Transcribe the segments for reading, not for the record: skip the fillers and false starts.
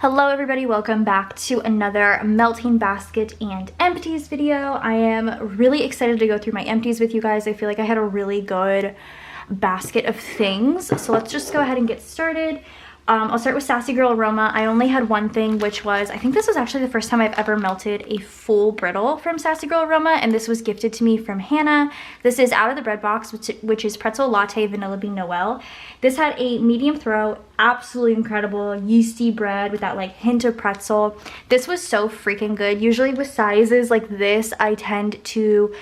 Hello everybody, welcome back to another melting basket and empties video. I am really excited to go through my empties with you guys. I feel like I had a really good basket of things. So let's just go ahead and get started. I'll start with Sassy Girl Aroma. I only had one thing, which was, I think this was actually the first time I've ever melted a full brittle from Sassy Girl Aroma, and this was gifted to me from Hannah. This is out of the bread box, which is Pretzel Latte Vanilla Bean Noel. This had a medium throw, absolutely incredible, yeasty bread with that like hint of pretzel. This was so freaking good. Usually with sizes like this, I tend to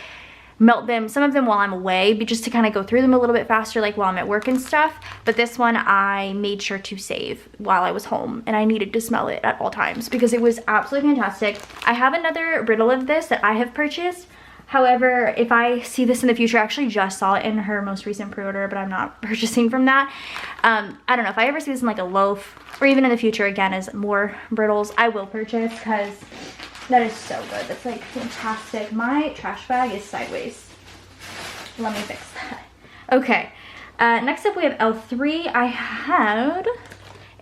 melt them, some of them while I'm away, but just to kind of go through them a little bit faster, like while I'm at work and stuff. But this one I made sure to save while I was home, and I needed to smell it at all times because it was absolutely fantastic. I have another brittle of this that I have purchased. However, if I see this in the future, I actually just saw it in her most recent pre-order, but I'm not purchasing from that. I don't know, if I ever see this in like a loaf, or even in the future again as more brittles, I will purchase, because that is so good. That's like fantastic. My trash bag is sideways. Let me fix that. Okay, next up we have L3. I had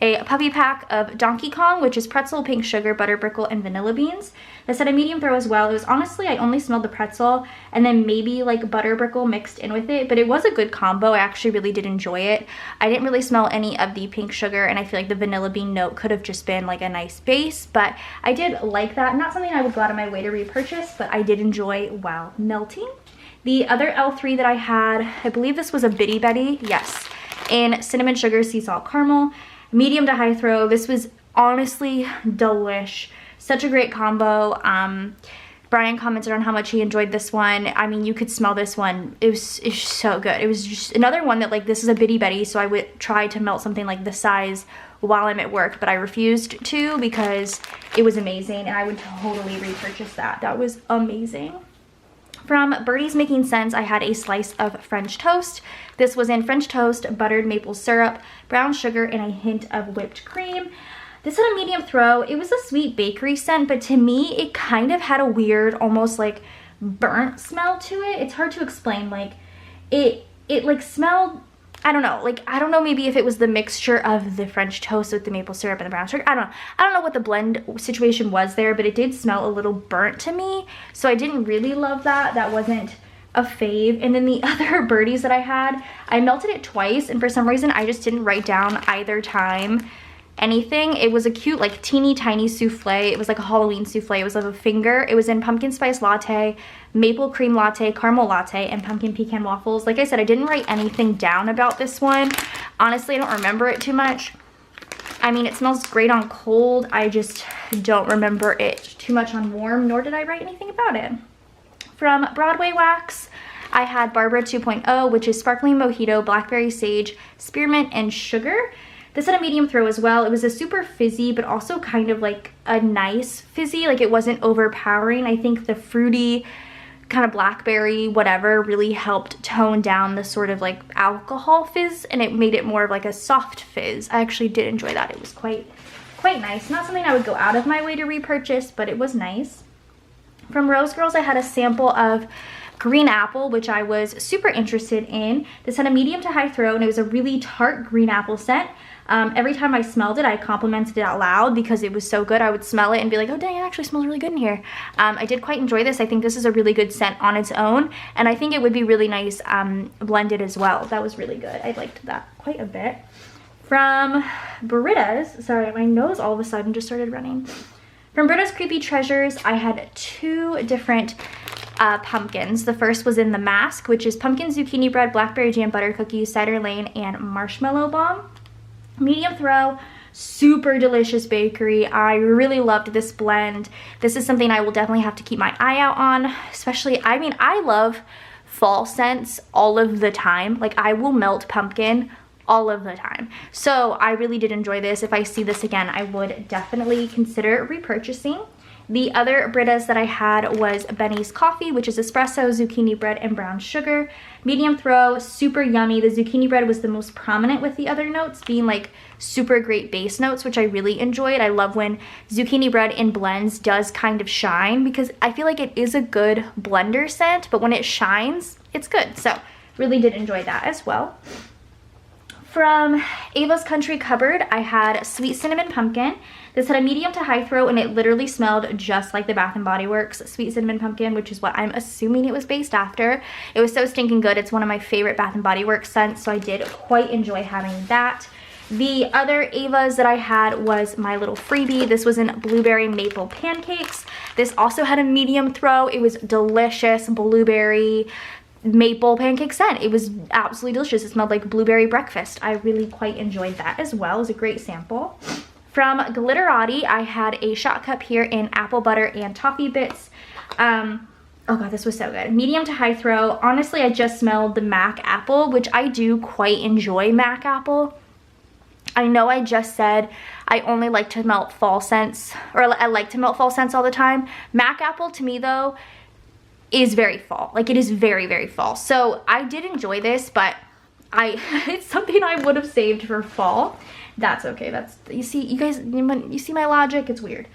a puppy pack of Donkey Kong, which is pretzel, pink sugar, butter brickle, and vanilla beans. This had a medium throw as well. It was honestly, I only smelled the pretzel and then maybe like butter brickle mixed in with it, but it was a good combo. I actually really did enjoy it. I didn't really smell any of the pink sugar, and I feel like the vanilla bean note could have just been like a nice base, but I did like that. Not something I would go out of my way to repurchase, but I did enjoy while melting. The other L3 that I had, I believe this was a Bitty Betty, yes, in cinnamon sugar, sea salt caramel, medium to high throw. This was honestly delish. Such a great combo. Brian commented on how much he enjoyed this one. I mean, you could smell this one. It's so good. It was just another one that, like, this is a Bitty Betty, so I would try to melt something like this size while I'm at work, but I refused to because it was amazing, and I would totally repurchase that. That was amazing. From Birdie's Making Sense, I had a slice of French toast. This was in French toast, buttered maple syrup, brown sugar, and a hint of whipped cream. This had a medium throw. It was a sweet bakery scent, but to me, it kind of had a weird, almost like burnt smell to it. It's hard to explain. Like, it like smelled, I don't know, like, I don't know maybe if it was the mixture of the French toast with the maple syrup and the brown sugar. I don't know what the blend situation was there, but it did smell a little burnt to me. So I didn't really love that. That wasn't a fave. And then the other Birdies that I had, I melted it twice, and for some reason I just didn't write down either time anything. It was a cute, like, teeny tiny souffle. It was like a Halloween souffle. It was of a finger. It was in pumpkin spice latte, maple cream latte, caramel latte, and pumpkin pecan waffles. Like I said, I didn't write anything down about this one. Honestly, I don't remember it too much. I mean, it smells great on cold. I just don't remember it too much on warm, nor did I write anything about it. From Broadway Wax, I had Barbara 2.0, which is sparkling mojito, blackberry sage, spearmint, and sugar. This had a medium throw as well. It was a super fizzy, but also kind of like a nice fizzy. Like, it wasn't overpowering. I think the fruity kind of blackberry whatever really helped tone down the sort of like alcohol fizz, and it made it more of like a soft fizz. I actually did enjoy that. It was quite nice. Not something I would go out of my way to repurchase, but it was nice. From Rose Girls, I had a sample of green apple, which I was super interested in. This had a medium to high throw, and it was a really tart green apple scent. Every time I smelled it, I complimented it out loud because it was so good. I would smell it and be like, oh dang, it actually smells really good in here. I did quite enjoy this. I think this is a really good scent on its own, and I think it would be really nice blended as well. That was really good. I liked that quite a bit. From Britta's, sorry, my nose all of a sudden just started running. From Britta's Creepy Treasures, I had two different pumpkins. The first was in the mask, which is pumpkin zucchini bread, blackberry jam butter cookies, cider lane, and marshmallow bomb. Medium throw, super delicious bakery. I really loved this blend. This is something I will definitely have to keep my eye out on, especially, I mean, I love fall scents all of the time. Like, I will melt pumpkin all of the time. So I really did enjoy this. If I see this again, I would definitely consider repurchasing. The other Britta's that I had was Benny's Coffee, which is espresso, zucchini bread, and brown sugar. Medium throw, super yummy. The zucchini bread was the most prominent with the other notes, being like super great base notes, which I really enjoyed. I love when zucchini bread in blends does kind of shine, because I feel like it is a good blender scent, but when it shines, it's good. So really did enjoy that as well. From Ava's Country Cupboard, I had Sweet Cinnamon Pumpkin. This had a medium to high throw, and it literally smelled just like the Bath & Body Works Sweet Cinnamon Pumpkin, which is what I'm assuming it was based after. It was so stinking good. It's one of my favorite Bath & Body Works scents, so I did quite enjoy having that. The other Ava's that I had was my little freebie. This was in Blueberry Maple Pancakes. This also had a medium throw. It was delicious blueberry maple pancake scent. It was absolutely delicious. It smelled like blueberry breakfast. I really quite enjoyed that as well. It was a great sample. From Glitterati, I had a shot cup here in apple butter and toffee bits. Oh god, this was so good. Medium to high throw. Honestly, I just smelled the Mac apple, which I do quite enjoy Mac apple. I know I just said I only like to melt fall scents, or I like to melt fall scents all the time. Mac apple to me though is very fall. Like, it is very, very fall. So I did enjoy this, but it's something I would have saved for fall. That's okay. That's, you see, you guys, you see my logic? It's weird.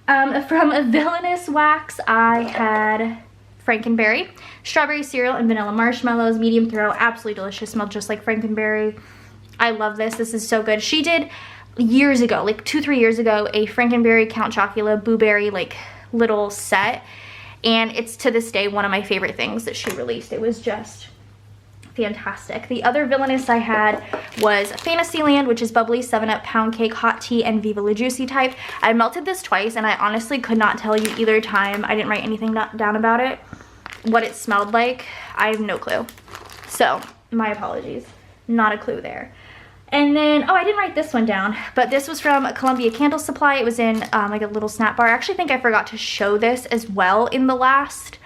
From Villainous Wax, I had Frankenberry, strawberry cereal, and vanilla marshmallows, medium throw, absolutely delicious, smelled just like Frankenberry. I love this. This is so good. She did years ago, like 2-3 years ago, a Frankenberry Count Chocula blueberry like little set, and it's to this day one of my favorite things that she released. It was just fantastic. The other Villainous I had was Fantasyland, which is bubbly 7-Up pound cake, hot tea, and Viva La Juicy type. I melted this twice, and I honestly could not tell you either time. I didn't write anything down about it, what it smelled like. I have no clue. So my apologies. Not a clue there. And then, oh, I didn't write this one down, but this was from Columbia Candle Supply. It was in like a little snap bar. I actually think I forgot to show this as well in the last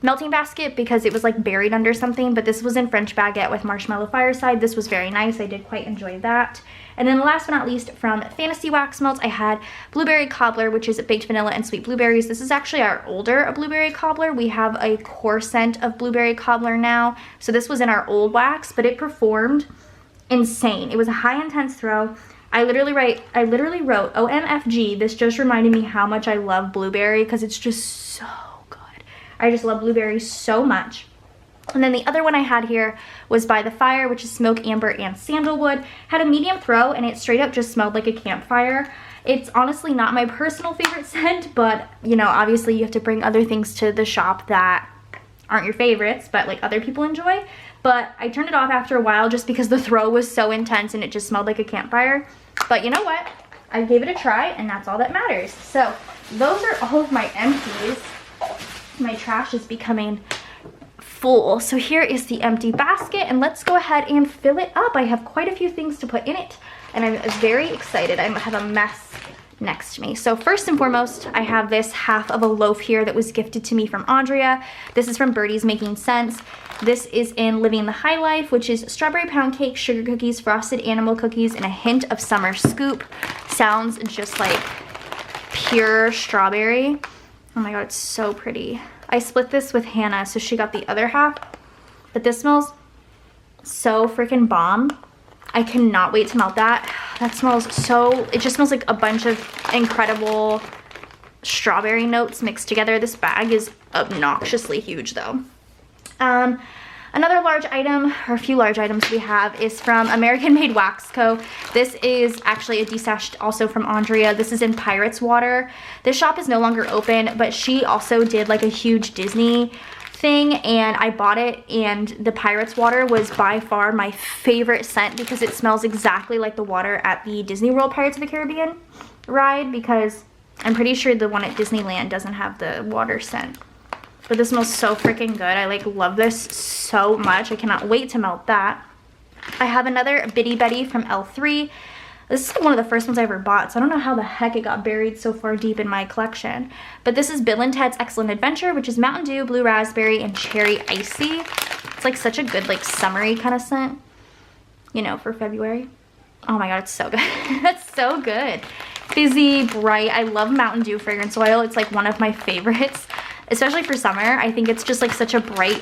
melting basket because it was like buried under something, but this was in French Baguette with Marshmallow Fireside. This was very nice. I did quite enjoy that. And then last but not least, from Fantasy Wax Melts, I had Blueberry Cobbler, which is baked vanilla and sweet blueberries. This is actually our older Blueberry Cobbler. We have a core scent of Blueberry Cobbler now. So this was in our old wax, but it performed insane. It was a high intense throw. I literally wrote OMFG. This just reminded me how much I love blueberry because it's just so good. I just love blueberry so much. And then the other one I had here was By the Fire, which is smoke, amber, and sandalwood. Had a medium throw, and it straight up just smelled like a campfire. It's honestly not my personal favorite scent, but you know, obviously you have to bring other things to the shop that aren't your favorites, but like other people enjoy. But I turned it off after a while just because the throw was so intense and it just smelled like a campfire. But you know what? I gave it a try, and that's all that matters. So those are all of my empties. My trash is becoming full. So here is the empty basket, and let's go ahead and fill it up. I have quite a few things to put in it, and I'm very excited. I have a mess next to me. So first and foremost, I have this half of a loaf here that was gifted to me from Andrea. This is from Birdie's Making Sense. This is in Living the High Life, which is strawberry pound cake, sugar cookies, frosted animal cookies, and a hint of summer scoop. Sounds just like pure strawberry. Oh my god, it's so pretty. I split this with Hannah, so she got the other half. But this smells so freaking bomb. I cannot wait to melt that. That smells so, it just smells like a bunch of incredible strawberry notes mixed together. This bag is obnoxiously huge though. Another large item, or a few large items we have, is from American Made Wax Co. This is actually a destashed also from Andrea. This is in Pirates Water. This shop is no longer open, but she also did like a huge Disney thing, and I bought it, and the Pirates Water was by far my favorite scent because it smells exactly like the water at the Disney World Pirates of the Caribbean ride, because I'm pretty sure the one at Disneyland doesn't have the water scent. But this smells so freaking good. I like love this so much. I cannot wait to melt that. I have another Bitty Betty from L3. This is one of the first ones I ever bought, so I don't know how the heck it got buried so far deep in my collection. But this is Bill and Ted's Excellent Adventure, which is Mountain Dew, Blue Raspberry, and Cherry Icy. It's like such a good like summery kind of scent, you know, for February. Oh my god, it's so good. That's so good. Fizzy, bright. I love Mountain Dew fragrance oil. It's like one of my favorites, especially for summer. I think it's just like such a bright,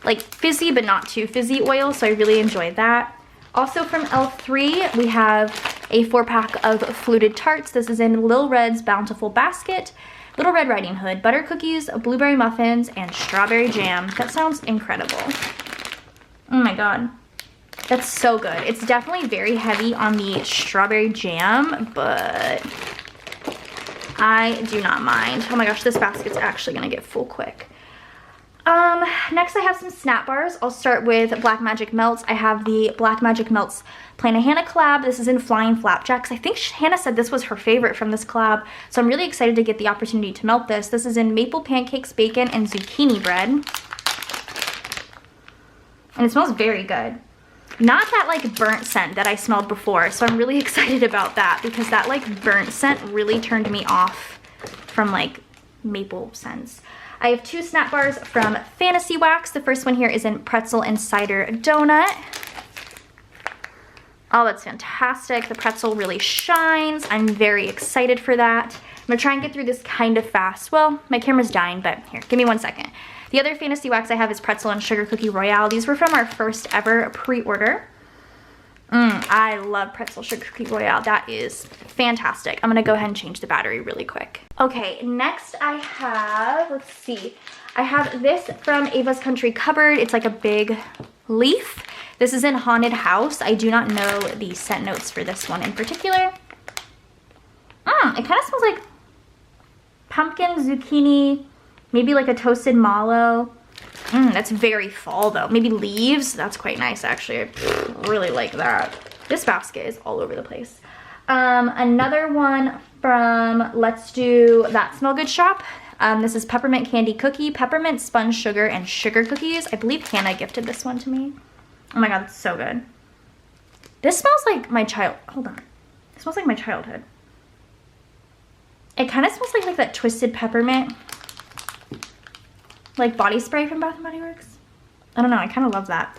like fizzy but not too fizzy oil, so I really enjoyed that. Also from L3, we have a 4-pack of fluted tarts. This is in Lil Red's Bountiful Basket, Little Red Riding Hood, butter cookies, blueberry muffins, and strawberry jam. That sounds incredible. Oh my god. That's so good. It's definitely very heavy on the strawberry jam, but I do not mind. Oh my gosh, this basket's actually gonna get full quick. Next I have some snap bars. I'll start with Black Magic Melts. I have the Black Magic Melts Plana Hannah collab. This is in Flying Flapjacks. I think Hannah said this was her favorite from this collab, so I'm really excited to get the opportunity to melt this. This is in Maple Pancakes, Bacon, and Zucchini Bread. And it smells very good. Not that like burnt scent that I smelled before, so I'm really excited about that because that like burnt scent really turned me off from like maple scents. I have 2 snap bars from Fantasy Wax. The first one here is in Pretzel and Cider Donut. Oh, that's fantastic. The pretzel really shines. I'm very excited for that. I'm gonna try and get through this kind of fast. Well, my camera's dying, but here, give me 1 second. The other Fantasy Wax I have is Pretzel and Sugar Cookie Royale. These were from our first ever pre-order. I love Pretzel Sugar Cookie Royale. That is fantastic. I'm gonna go ahead and change the battery really quick. Okay, next I have, let's see. I have this from Ava's Country Cupboard. It's like a big leaf. This is in Haunted House. I do not know the scent notes for this one in particular. It kind of smells like pumpkin, zucchini, maybe like a toasted mallow. That's very fall though. Maybe leaves. That's quite nice actually. I really like that. This basket is all over the place. Another one from Let's Do That Smell Good shop. This is Peppermint Candy Cookie, Peppermint Sponge Sugar, and Sugar Cookies. I believe Hannah gifted this one to me. Oh my god, it's so good. This smells like my hold on. It smells like my childhood. It kind of smells like that twisted peppermint like body spray from Bath & Body Works. I don't know, I kind of love that.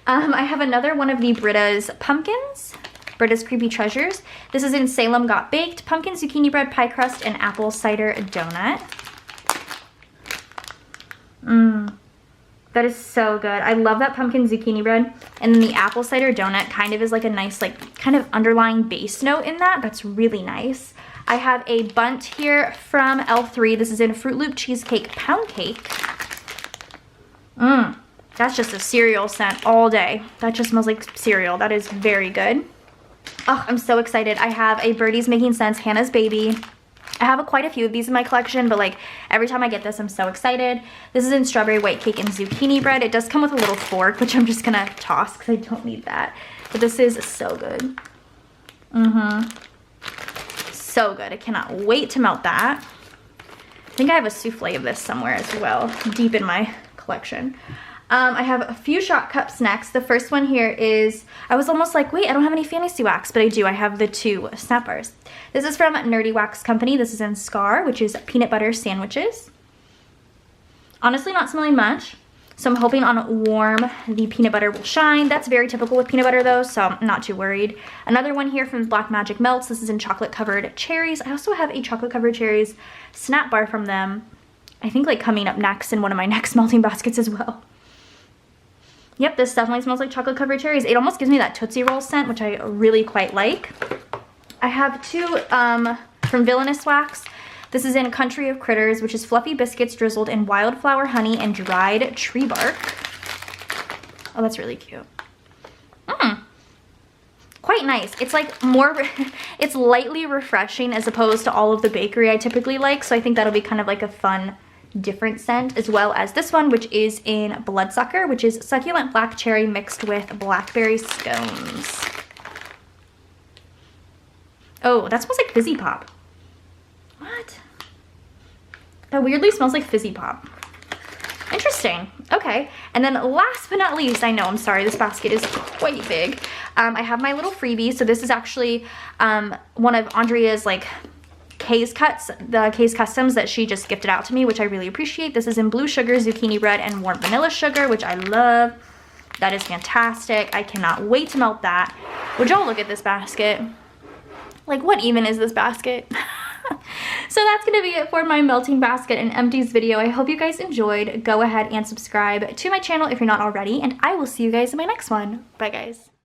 I have another one of the Britta's Pumpkins, Britta's Creepy Treasures. This is in Salem Got Baked, Pumpkin Zucchini Bread Pie Crust, and Apple Cider Donut. That is so good. I love that pumpkin zucchini bread. And then the apple cider donut kind of is like a nice, like, kind of underlying base note in that. That's really nice. I have a bunt here from L3. This is in Fruit Loop Cheesecake Pound Cake. That's just a cereal scent all day. That just smells like cereal. That is very good. Oh, I'm so excited. I have a Birdie's Making Sense Hannah's Baby. I have quite a few of these in my collection, but like every time I get this, I'm so excited. This is in Strawberry White Cake and Zucchini Bread. It does come with a little fork, which I'm just gonna toss because I don't need that. But this is so good. So good. I cannot wait to melt that. I think I have a souffle of this somewhere as well, deep in my collection. I have a few shot cups next. The first one here is, I was almost like, wait, I don't have any Fantasy Wax, but I do. I have the 2 snap bars. This is from Nerdy Wax Company. This is in Scar, which is peanut butter sandwiches. Honestly, not smelling much. So I'm hoping on warm, the peanut butter will shine. That's very typical with peanut butter though, so I'm not too worried. Another one here from Black Magic Melts. This is in chocolate covered cherries. I also have a chocolate covered cherries snap bar from them. I think like coming up next in one of my next melting baskets as well. Yep, this definitely smells like chocolate covered cherries. It almost gives me that Tootsie Roll scent, which I really quite like. I have 2 from Villainous Wax. This is in Country of Critters, which is fluffy biscuits drizzled in wildflower honey and dried tree bark. Oh, that's really cute. Quite nice. It's like more, it's lightly refreshing as opposed to all of the bakery I typically like. So I think that'll be kind of like a fun, different scent, as well as this one, which is in Bloodsucker, which is succulent black cherry mixed with blackberry scones. Oh, that smells like Fizzy Pop. What? That weirdly smells like Fizzy Pop. Interesting. Okay. And then last but not least, I know, I'm sorry, this basket is quite big. I have my little freebie. So this is actually one of Andrea's like K's cuts, the K's Customs that she just gifted out to me, which I really appreciate. This is in Blue Sugar, Zucchini Bread, and Warm Vanilla Sugar, which I love. That is fantastic. I cannot wait to melt that. Would y'all look at this basket? Like, what even is this basket? So that's going to be it for my melting basket and empties video. I hope you guys enjoyed. Go ahead and subscribe to my channel if you're not already, and I will see you guys in my next one. Bye, guys.